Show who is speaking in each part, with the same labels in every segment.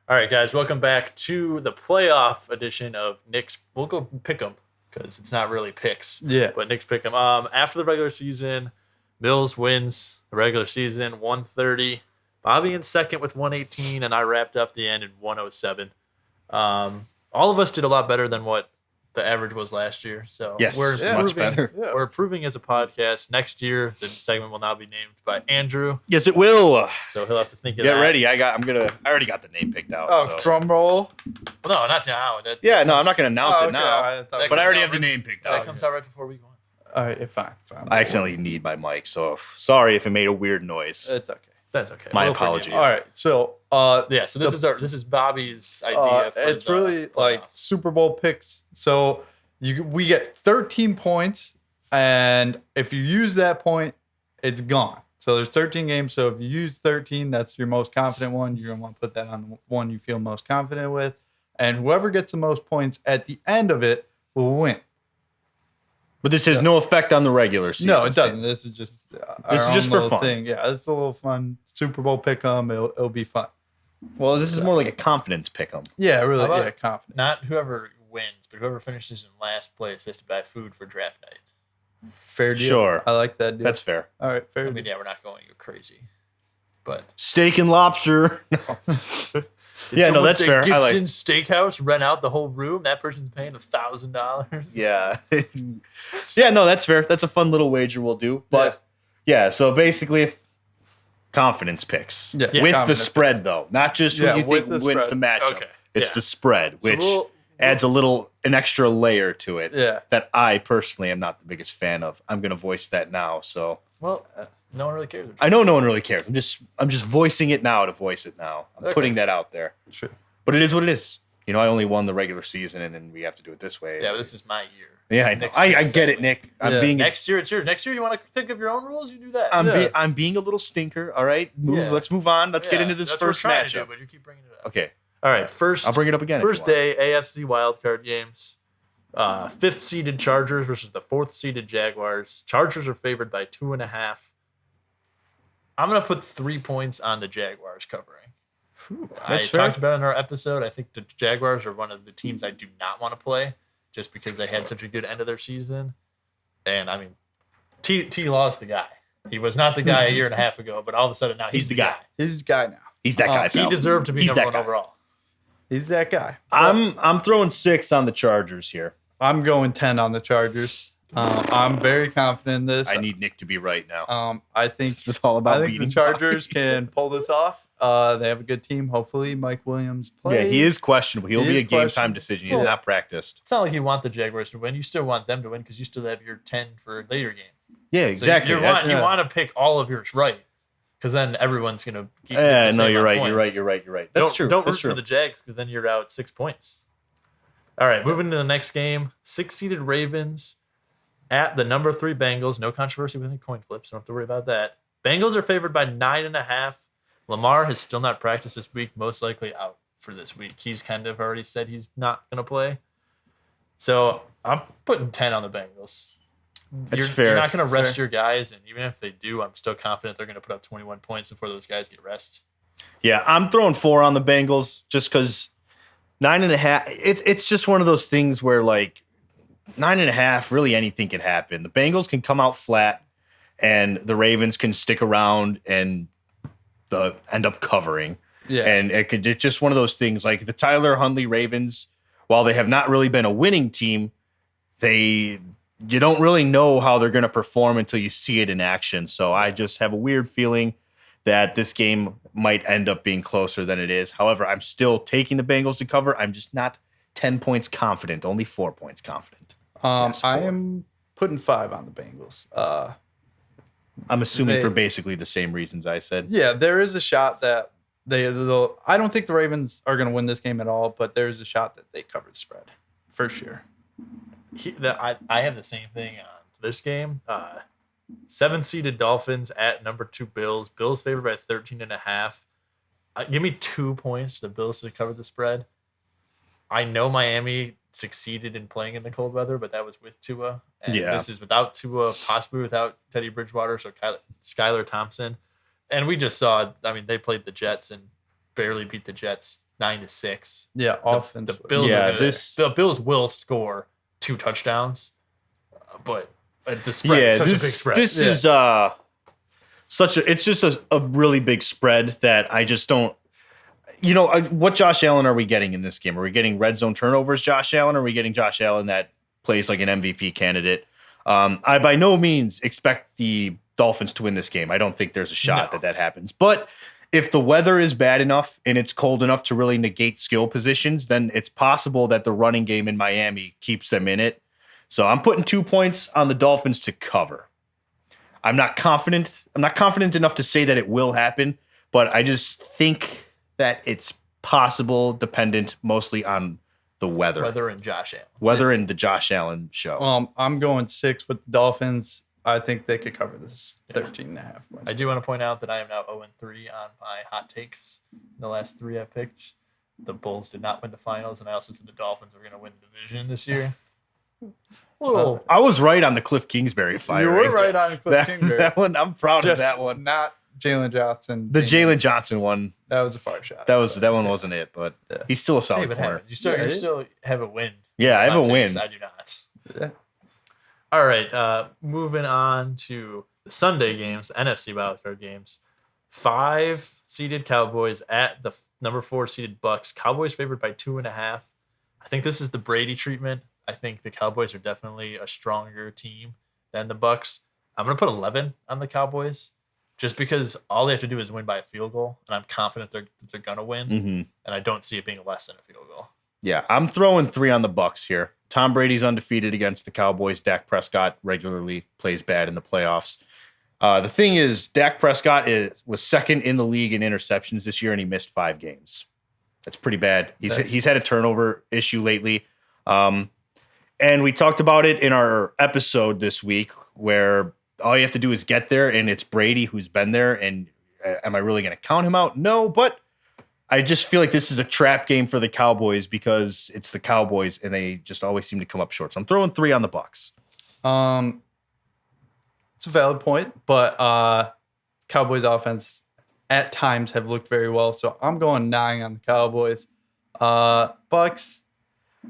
Speaker 1: All right, guys, welcome back to the playoff edition of Nick's. We'll go pick 'em because it's not really picks.
Speaker 2: Yeah.
Speaker 1: But Nick's pick 'em. After the regular season, Mills wins the regular season 130. Bobby in second with 118, and I wrapped up the end in 107. All of us did a lot better than what the average was last year. So
Speaker 3: Yes,
Speaker 1: we're
Speaker 3: yeah, much
Speaker 1: improving.
Speaker 3: better.
Speaker 2: Yeah.
Speaker 1: We're improving as a podcast. Next year, the segment will now be named by Andrew,
Speaker 3: Yes, it will.
Speaker 1: so he'll have to think of
Speaker 3: Get
Speaker 1: that.
Speaker 3: ready. I already got the name picked out.
Speaker 2: Oh,
Speaker 3: so.
Speaker 2: drum roll.
Speaker 1: Well, no, not now.
Speaker 3: Yeah, no, I'm not going to announce
Speaker 2: Oh,
Speaker 3: it
Speaker 2: okay,
Speaker 3: now.
Speaker 2: I thought-
Speaker 3: But I already
Speaker 1: comes
Speaker 3: have the
Speaker 1: out
Speaker 3: name picked
Speaker 1: That
Speaker 3: out.
Speaker 1: comes out right before we go on.
Speaker 2: All right, fine.
Speaker 3: I accidentally need my mic, so sorry if it made a weird noise.
Speaker 2: It's okay.
Speaker 1: That's okay.
Speaker 3: My
Speaker 1: We'll forgive
Speaker 3: apologies.
Speaker 1: you.
Speaker 2: All right, so
Speaker 1: Yeah, so this is Bobby's idea. For
Speaker 2: it's
Speaker 1: the
Speaker 2: really like
Speaker 1: playoffs.
Speaker 2: Super Bowl picks. So we get 13 points, and if you use that point, it's gone. So there's 13 games. So if you use 13, that's your most confident one. You're gonna want to put that on the one you feel most confident with, and whoever gets the most points at the end of it will win.
Speaker 3: But this has no effect on the regular season.
Speaker 2: No, it doesn't. This is just
Speaker 3: This is just for fun.
Speaker 2: thing. Yeah, it's a little fun Super Bowl pick 'em. It'll be fun.
Speaker 3: Well, this is more like a confidence pick 'em.
Speaker 2: Yeah, really.
Speaker 1: How about
Speaker 2: Yeah, confident.
Speaker 1: not whoever wins, but whoever finishes in last place has to buy food for draft night.
Speaker 2: Fair deal.
Speaker 3: Sure.
Speaker 2: I like that deal.
Speaker 3: That's fair.
Speaker 2: all right. Fair
Speaker 1: I
Speaker 2: deal.
Speaker 1: mean, yeah, we're not going to go crazy, but
Speaker 3: Steak and lobster. Yeah, no,
Speaker 1: someone
Speaker 3: that's
Speaker 1: say
Speaker 3: fair. I like.
Speaker 1: Gibson Steakhouse, rent out the whole room. That person's paying $1,000.
Speaker 3: Yeah. Yeah, no, that's fair. That's a fun little wager we'll do. But yeah, so basically confidence picks.
Speaker 2: Yeah,
Speaker 3: With the
Speaker 2: confidence
Speaker 3: spread though. Not just who
Speaker 2: Yeah,
Speaker 3: you
Speaker 2: with
Speaker 3: think
Speaker 2: the
Speaker 3: wins
Speaker 2: spread.
Speaker 3: the matchup.
Speaker 1: Okay,
Speaker 3: It's
Speaker 1: yeah.
Speaker 3: the spread,
Speaker 1: So
Speaker 3: which adds an extra layer to it
Speaker 2: Yeah.
Speaker 3: that I personally am not the biggest fan of. I'm gonna voice that now. So
Speaker 1: well, no one really cares.
Speaker 3: I know no one really cares. I'm just voicing it now to voice it now. I'm
Speaker 1: Okay.
Speaker 3: putting that out there.
Speaker 2: True.
Speaker 3: But it is what it is. You know, I only won the regular season and then we have to do it this way.
Speaker 1: Yeah, but this is my year.
Speaker 3: Yeah,
Speaker 1: This
Speaker 3: I
Speaker 1: is
Speaker 3: know.
Speaker 1: next
Speaker 3: I
Speaker 1: year's
Speaker 3: get it,
Speaker 1: segment.
Speaker 3: Nick. I'm
Speaker 2: Yeah.
Speaker 3: being
Speaker 1: Next year, it's yours. Next year, you want to think of your own rules? You do that.
Speaker 3: I'm being a little stinker. All right,
Speaker 1: Yeah.
Speaker 3: Let's move on. Let's get
Speaker 1: Yeah,
Speaker 3: into this
Speaker 1: that's what
Speaker 3: first
Speaker 1: we're trying to do,
Speaker 3: matchup.
Speaker 1: but you keep bringing it up.
Speaker 3: Okay,
Speaker 1: All right, first.
Speaker 3: I'll bring it up again. if you
Speaker 1: First
Speaker 3: want.
Speaker 1: day AFC wildcard games. Fifth seeded Chargers versus the fourth seeded Jaguars. Chargers are favored by 2.5. I'm gonna put 3 points on the Jaguars covering.
Speaker 3: That's
Speaker 1: I
Speaker 3: fair.
Speaker 1: talked about it in our episode. I think the Jaguars are one of the teams I do not want to play just because they had such a good end of their season. And I mean, T Law's the guy. He was not the guy a year and a half ago, but all of a sudden now he's
Speaker 3: the guy.
Speaker 2: He's the guy now.
Speaker 3: He's that guy.
Speaker 1: He
Speaker 3: pal.
Speaker 1: deserved to be
Speaker 3: He's
Speaker 1: number
Speaker 3: that
Speaker 1: one
Speaker 3: guy.
Speaker 1: overall.
Speaker 2: He's that guy.
Speaker 3: I'm throwing 6 on the Chargers here.
Speaker 2: I'm going 10 on the Chargers. I'm very confident in this.
Speaker 3: I need Nick to be right now.
Speaker 2: I think
Speaker 3: This is all about
Speaker 2: I think
Speaker 3: beating
Speaker 2: the Chargers can pull this off. They have a good team. Hopefully, Mike Williams plays.
Speaker 3: Yeah, he is questionable. He'll
Speaker 2: He
Speaker 3: be
Speaker 2: is
Speaker 3: a game time
Speaker 2: questionable.
Speaker 3: decision. He has
Speaker 2: Well-
Speaker 3: not practiced.
Speaker 1: It's not like you want the Jaguars to win. You still want them to win because you still have your 10 for a later game.
Speaker 3: Yeah,
Speaker 1: So
Speaker 3: exactly.
Speaker 1: you
Speaker 3: That's-
Speaker 1: want, you want to pick all of yours right because then everyone's going to keep
Speaker 3: Yeah,
Speaker 1: the
Speaker 3: no,
Speaker 1: same
Speaker 3: you're
Speaker 1: amount
Speaker 3: right.
Speaker 1: of
Speaker 3: You're right.
Speaker 1: points.
Speaker 3: You're right. You're right. That's
Speaker 1: don't,
Speaker 3: true.
Speaker 1: Don't
Speaker 3: That's
Speaker 1: root
Speaker 3: true.
Speaker 1: for the Jags because then you're out 6 points. All right, moving to the next game. 6-seeded Ravens at the number 3 Bengals. No controversy with any coin flips. Don't have to worry about that. Bengals are favored by 9.5. Lamar has still not practiced this week. Most likely out for this week. He's kind of already said he's not going to play. So I'm putting 10 on the Bengals.
Speaker 3: That's
Speaker 1: You're
Speaker 3: fair.
Speaker 1: not going to rest
Speaker 2: Fair.
Speaker 1: your guys, and even if they do, I'm still confident they're going to put up 21 points before those guys get rest.
Speaker 3: Yeah, I'm throwing 4 on the Bengals just because 9.5. It's just one of those things where like 9.5, really anything can happen. The Bengals can come out flat, and the Ravens can stick around and end up covering.
Speaker 2: Yeah.
Speaker 3: And it's just one of those things like the Tyler Huntley Ravens, while they have not really been a winning team, you don't really know how they're going to perform until you see it in action. So I just have a weird feeling that this game might end up being closer than it is. However, I'm still taking the Bengals to cover. I'm just not 10 points confident, only 4 points confident. Yes,
Speaker 2: I
Speaker 3: 4.
Speaker 2: am putting 5 on the Bengals.
Speaker 3: I'm assuming
Speaker 2: They-
Speaker 3: for basically the same reasons I said.
Speaker 2: Yeah, there is a shot that they'll. I don't think the Ravens are going to win this game at all, but there is a shot that they cover the spread for sure.
Speaker 1: I have the same thing on this game. 7-seeded Dolphins at number 2 Bills. Bills favored by 13.5. Give me 2 points to the Bills to cover the spread. I know Miami succeeded in playing in the cold weather, but that was with Tua. And
Speaker 3: Yeah.
Speaker 1: this is without Tua, possibly without Teddy Bridgewater, so Skylar Thompson. And we just saw, I mean, they played the Jets and barely beat the Jets 9-6.
Speaker 2: Yeah, offense.
Speaker 1: The Bills,
Speaker 3: Yeah,
Speaker 1: the Bills will score 2 touchdowns, but the spread
Speaker 3: Yeah,
Speaker 1: is such a big
Speaker 3: this
Speaker 1: spread.
Speaker 3: this is such a it's just a really big spread that I just don't. What Josh Allen are we getting in this game? Are we getting red zone turnovers, Josh Allen? Or are we getting Josh Allen that plays like an MVP candidate? I by no means expect the Dolphins to win this game. I don't think there's a shot that happens. But if the weather is bad enough and it's cold enough to really negate skill positions, then it's possible that the running game in Miami keeps them in it. So I'm putting 2 points on the Dolphins to cover. I'm not confident enough to say that it will happen, but I just think that it's possible, dependent mostly on the weather.
Speaker 1: Weather and Josh Allen.
Speaker 3: Weather and the Josh Allen show.
Speaker 2: I'm going 6 with the Dolphins. I think they could cover this 13.5 points.
Speaker 1: I do want to point out that I am now 0-3 on my hot takes. The last 3 I've picked. The Bulls did not win the finals, and I also said the Dolphins were going to win the division this year.
Speaker 3: I was right on the Cliff Kingsbury fire.
Speaker 2: You were right on Cliff Kingsbury.
Speaker 3: That one, I'm proud of
Speaker 2: Just
Speaker 3: that one.
Speaker 2: Not Jalen Johnson.
Speaker 3: The Jalen Johnson one,
Speaker 2: That was a fire shot.
Speaker 3: that one wasn't it, but he's still a
Speaker 1: Hey,
Speaker 3: solid
Speaker 1: but
Speaker 3: corner.
Speaker 1: happens. You still have a win.
Speaker 3: Yeah, I have
Speaker 1: Hot
Speaker 3: a win.
Speaker 1: takes, I do not.
Speaker 2: Yeah.
Speaker 1: All right, moving on to the Sunday games, NFC wildcard games. 5 seeded Cowboys at the number 4 seeded Bucks. Cowboys favored by 2.5. I think this is the Brady treatment. I think the Cowboys are definitely a stronger team than the Bucks. I'm gonna put 11 on the Cowboys, just because all they have to do is win by a field goal, and I'm confident that they're gonna win, and I don't see it being less than a field goal.
Speaker 3: Yeah, I'm throwing 3 on the Bucks here. Tom Brady's undefeated against the Cowboys. Dak Prescott regularly plays bad in the playoffs. The thing is, Dak Prescott was second in the league in interceptions this year, and he missed 5 games. That's pretty bad. He's had a turnover issue lately. And we talked about it in our episode this week, where all you have to do is get there, and it's Brady who's been there. And am I really going to count him out? No, but I just feel like this is a trap game for the Cowboys because it's the Cowboys, and they just always seem to come up short. So I'm throwing 3 on the Bucks.
Speaker 2: It's a valid point, but Cowboys offense at times have looked very well. So I'm going 9 on the Cowboys. Bucks,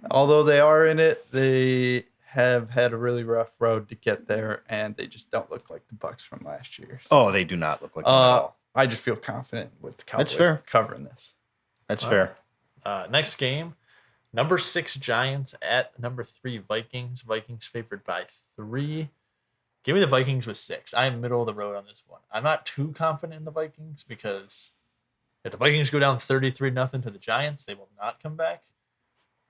Speaker 2: although they are in it, they have had a really rough road to get there, and they just don't look like the Bucks from last year. So,
Speaker 3: They do not look like that at all.
Speaker 2: I just feel confident with the Cowboys
Speaker 3: That's fair.
Speaker 2: covering this.
Speaker 3: That's fair.
Speaker 1: Next game, number 6 Giants at number 3 Vikings. Vikings favored by 3. Give me the Vikings with 6. I am middle of the road on this one. I'm not too confident in the Vikings because if the Vikings go down 33-0 to the Giants, they will not come back.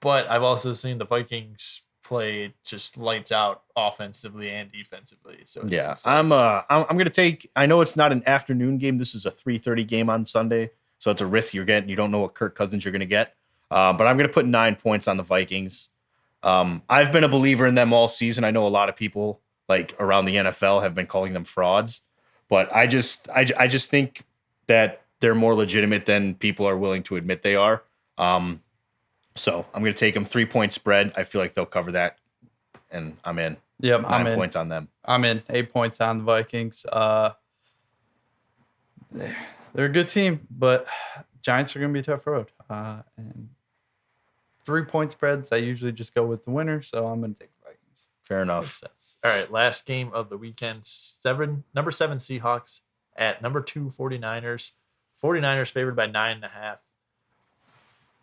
Speaker 1: But I've also seen the Vikings play just lights out offensively and defensively. So it's
Speaker 3: I'm gonna take. I know it's not an afternoon game. This is a 3:30 game on Sunday, so it's a risk you're getting. You don't know what Kirk Cousins you're gonna get. But I'm gonna put 9 points on the Vikings. I've been a believer in them all season. I know a lot of people like around the NFL have been calling them frauds, but I just think that they're more legitimate than people are willing to admit they are. So I'm going to take them 3-point spread. I feel like they'll cover that, and I'm in.
Speaker 2: Yep,
Speaker 3: 9 points on them.
Speaker 2: I'm in. 8 points on the Vikings. They're a good team, but Giants are going to be a tough road. And 3-point spreads, I usually just go with the winner, so I'm going to take the Vikings.
Speaker 3: Fair
Speaker 1: makes
Speaker 3: enough.
Speaker 1: sense. All right, last game of the weekend. Number 7 Seahawks at number 2 49ers. 49ers favored by 9.5.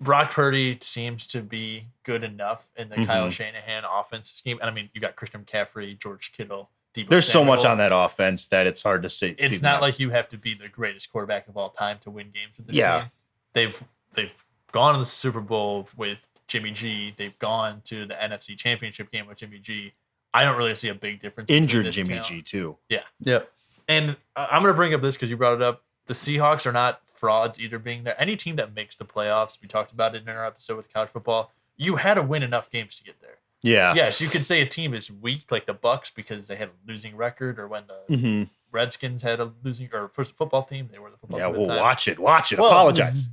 Speaker 1: Brock Purdy seems to be good enough in the Kyle Shanahan offensive scheme. And I mean, you got Christian McCaffrey, George Kittle, Deebo
Speaker 3: There's so much
Speaker 1: Samuel.
Speaker 3: on that offense that it's hard to see.
Speaker 1: It's not like you have to be the greatest quarterback of all time to win games with this team. They've gone to the Super Bowl with Jimmy G. They've gone to the NFC Championship game with Jimmy G. I don't really see a big difference. between
Speaker 3: injured
Speaker 1: this
Speaker 3: Jimmy
Speaker 1: talent.
Speaker 3: G too.
Speaker 1: Yeah.
Speaker 2: Yep.
Speaker 1: And I'm going to bring up this because you brought it up. The Seahawks are not frauds either being there. Any team that makes the playoffs, we talked about it in our episode with college football, you had to win enough games to get there.
Speaker 3: Yeah.
Speaker 1: Yes, you could say a team is weak like the Bucks because they had a losing record, or when the Redskins had a losing, or first football team, they were the football
Speaker 3: Yeah,
Speaker 1: team. at
Speaker 3: well,
Speaker 1: the time.
Speaker 3: watch it.
Speaker 1: Well,
Speaker 3: Apologize.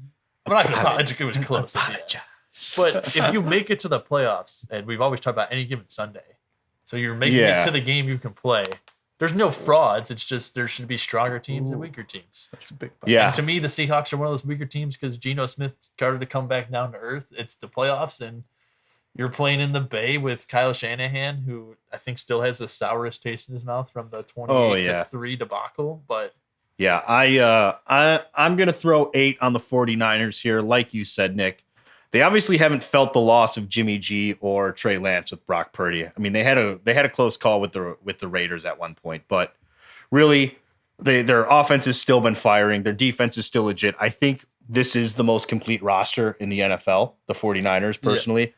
Speaker 1: I'm not going to apologize. It was close. at the end. But if you make it to the playoffs, and we've always talked about any given Sunday, so you're making it to the game you can play, there's no frauds. It's just there should be stronger teams and weaker teams.
Speaker 2: That's a big
Speaker 3: Yeah.
Speaker 1: And to me, the Seahawks are one of those weaker teams because Geno Smith started to come back down to earth. It's the playoffs, and you're playing in the Bay with Kyle Shanahan, who I think still has the sourest taste in his mouth from the 28-3 debacle. But
Speaker 3: Yeah, I'm gonna throw 8 on the 49ers here. Like you said, Nick, they obviously haven't felt the loss of Jimmy G or Trey Lance with Brock Purdy. I mean, they had a close call with the Raiders at one point, but really, their offense has still been firing. Their defense is still legit. I think this is the most complete roster in the NFL, the 49ers, personally.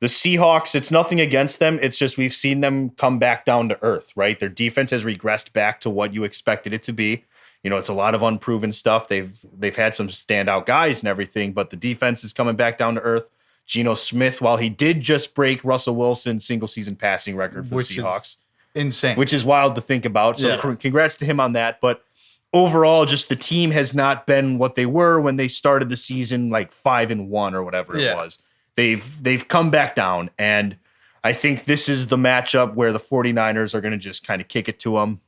Speaker 3: The Seahawks, it's nothing against them. It's just we've seen them come back down to earth, right? Their defense has regressed back to what you expected it to be. You know, it's a lot of unproven stuff. They've had some standout guys and everything, but the defense is coming back down to earth. Geno Smith, while he did just break Russell Wilson's single season passing record for the Seahawks,
Speaker 2: insane.
Speaker 3: which is wild to think about. So congrats to him on that. But overall, just the team has not been what they were when they started the season, like 5-1 or whatever it was. They've come back down, and I think this is the matchup where the 49ers are going to just kind of kick it to them.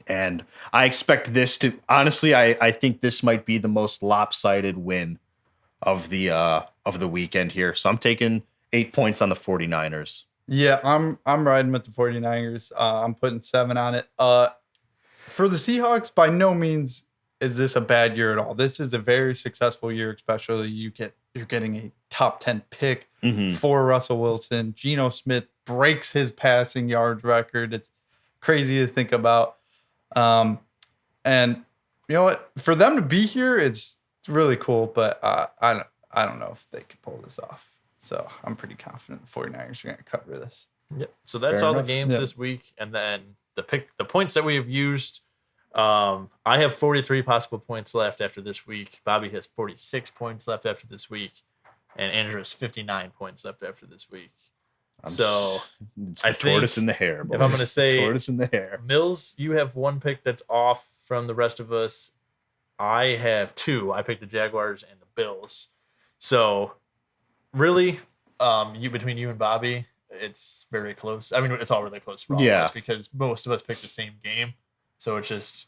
Speaker 3: And I expect this to, honestly, I think this might be the most lopsided win of the weekend here. So I'm taking 8 points on the 49ers.
Speaker 2: Yeah, I'm riding with the 49ers. I'm putting 7 on it. For the Seahawks, by no means is this a bad year at all. This is a very successful year, especially you're getting a top 10 pick for Russell Wilson. Geno Smith breaks his passing yards record. It's crazy to think about. And you know what? For them to be here, it's really cool, but I don't know if they can pull this off. So I'm pretty confident the 49ers are going to cover this.
Speaker 1: Yep. So that's
Speaker 3: Fair
Speaker 1: all
Speaker 3: enough.
Speaker 1: the games this week, and then the points that we have used. I have 43 possible points left after this week. Bobby has 46 points left after this week, and Andrew has 59 points left after this week.
Speaker 3: It's the tortoise in the hare.
Speaker 1: If I'm going to say
Speaker 3: tortoise in the hare,
Speaker 1: Mills, you have one pick that's off from the rest of us. I have 2. I picked the Jaguars and the Bills. So really, between you and Bobby, it's very close. I mean, it's all really close for all of us because most of us picked the same game. So it's just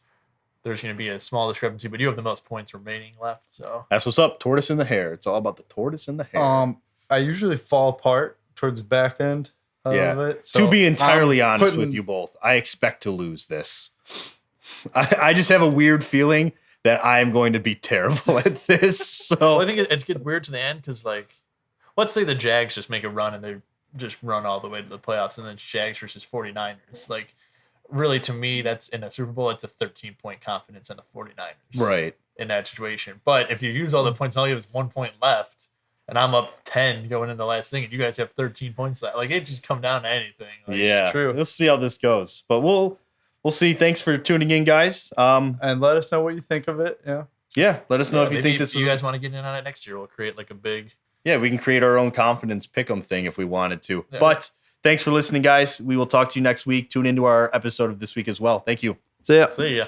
Speaker 1: there's going to be a small discrepancy, but you have the most points remaining left. So
Speaker 3: that's what's up. Tortoise in the hare. It's all about the tortoise in the hare.
Speaker 2: I usually fall apart towards the back end of it. So
Speaker 3: to be entirely honest with you both, I expect to lose this. I just have a weird feeling that I'm going to be terrible at this. So
Speaker 1: well, I think it's getting weird to the end because, like, let's say the Jags just make a run and they just run all the way to the playoffs, and then Jags versus 49ers. Like, really, to me, that's in the Super Bowl, it's a 13-point confidence in the 49ers.
Speaker 3: Right.
Speaker 1: In that situation. But if you use all the points, and all you have is 1 point left, and I'm up 10 going into the last thing, and you guys have 13 points left, like, it just come down to anything. Like,
Speaker 3: yeah.
Speaker 2: true.
Speaker 3: Let's see how this goes. But we'll see. Thanks for tuning in, guys.
Speaker 2: And let us know what you think of it.
Speaker 3: Yeah. Let us know if you think this
Speaker 1: you
Speaker 3: is.
Speaker 1: guys want to get in on it next year. We'll create like a big.
Speaker 3: Yeah, we can create our own confidence pick'em thing if we wanted to.
Speaker 1: Yeah.
Speaker 3: But thanks for listening, guys. We will talk to you next week. Tune into our episode of this week as well. Thank you.
Speaker 2: See ya.
Speaker 1: See ya.